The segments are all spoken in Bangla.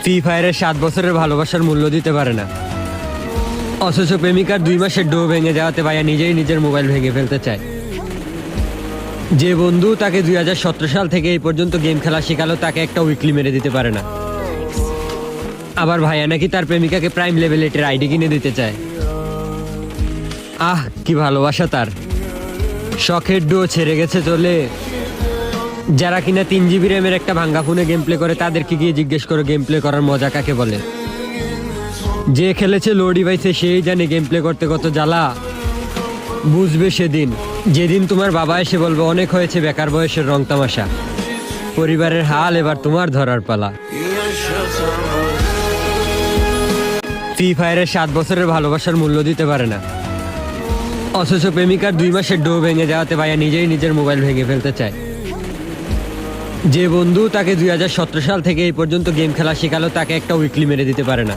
ফ্রি ফায়ারের 7 বছরের ভালোবাসার মূল্য দিতে পারে না, অথচ প্রেমিকার 2 মাসের ডো ভেঙে যাওয়াতে ভাইয়া নিজেই নিজের মোবাইল ভেঙে ফেলতে চায়। যে বন্ধু তাকে 2017 সাল থেকে এই পর্যন্ত গেম খেলা শেখালো তাকে একটা উইকলি মেরে দিতে পারে না। আবার ভাইয়া নাকি তার প্রেমিকাকে প্রাইম লেভেল 8 এর আইডি কিনে দিতে চায়। আহ কি ভালোবাসা তার। শখের ডো ছেড়ে গেছে চলে। যারা কিনা 3 GB র্যামের একটা ভাঙ্গা ফোনে গেম প্লে করে তাদেরকে গিয়ে জিজ্ঞেস করো গেম প্লে করার মজা কাকে বলে। যে খেলেছে লো ডিভাইসে সেই জানে গেম প্লে করতে কত জ্বালা। বুঝবে সেদিন যেদিন তোমার বাবা এসে বলবে অনেক হয়েছে বেকার বয়সের রং তামাশা, পরিবারের হাল এবার তোমার ধরার পালা। ফ্রি ফায়ারের 7 বছরের ভালোবাসার মূল্য দিতে পারে না, অথচ প্রেমিকার 2 মাসের ডো ভেঙে যাওয়াতে ভাইয়া নিজেই নিজের মোবাইল ভেঙে ফেলতে চায়। যে বন্ধু তাকে 2017 সাল থেকে এই পর্যন্ত গেম খেলা শেখালো তাকে একটা উইকলি মেরে দিতে পারে না।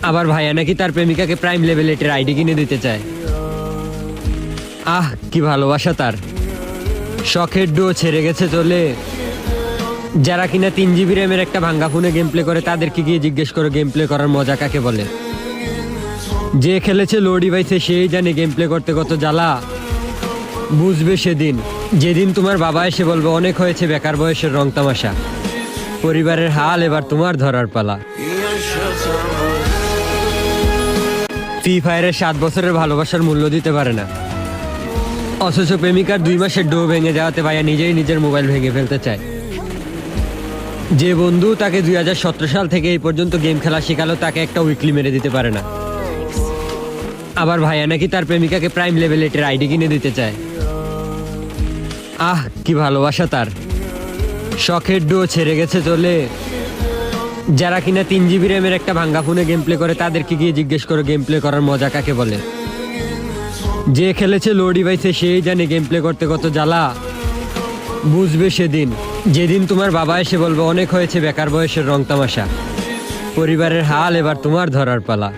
আবার ভাইয়া নাকি তার প্রেমিকাকে প্রাইম লেভেল 8 এর আইডি কিনে দিতে চায়। আহ কি ভালোবাসা তার। শখের ডো ছেড়ে গেছে চলে। যারা কিনা 3 GB র্যামের একটা ভাঙ্গা ফোনে গেম প্লে করে তাদেরকে গিয়ে জিজ্ঞেস করো গেম প্লে করার মজা কাকে বলে। যে খেলেছে লো ডিভাইসে সেই জানে গেম প্লে করতে কত জ্বালা। বুঝবে সেদিন যেদিন তোমার বাবা এসে বলবে অনেক হয়েছে বেকার বয়সের রং তামাশা, পরিবারের হাল এবার তোমার ধরার পালা। ফ্রি ফায়ারের 7 বছরের ভালোবাসার মূল্য দিতে পারে না, অথচ প্রেমিকার 2 মাসের ডো ভেঙে যাওয়াতে ভাইয়া নিজেই নিজের মোবাইল ভেঙে ফেলতে চায়। যে বন্ধু তাকে 2017 সাল থেকে এই পর্যন্ত গেম খেলা শেখালো তাকে একটা উইকলি মেরে দিতে পারে না। আবার ভাইয়া নাকি তার প্রেমিকাকে প্রাইম লেভেল 8 এর আইডি কিনে দিতে চায়। আহ কি ভালোবাসা তার। শখের ডো ছেড়ে গেছে চলে। যারা কিনা 3 GB র্যামের একটা ভাঙ্গা ফোনে গেম প্লে করে তাদেরকে গিয়ে জিজ্ঞেস করো গেম প্লে করার মজা কাকে বলে। যে খেলেছে লো ডিভাইসে সেই জানে গেম প্লে করতে কত জ্বালা। বুঝবে সেদিন যেদিন তোমার বাবা এসে বলবে অনেক হয়েছে বেকার বয়সের রং তামাশা, পরিবারের হাল এবার তোমার ধরার পালা।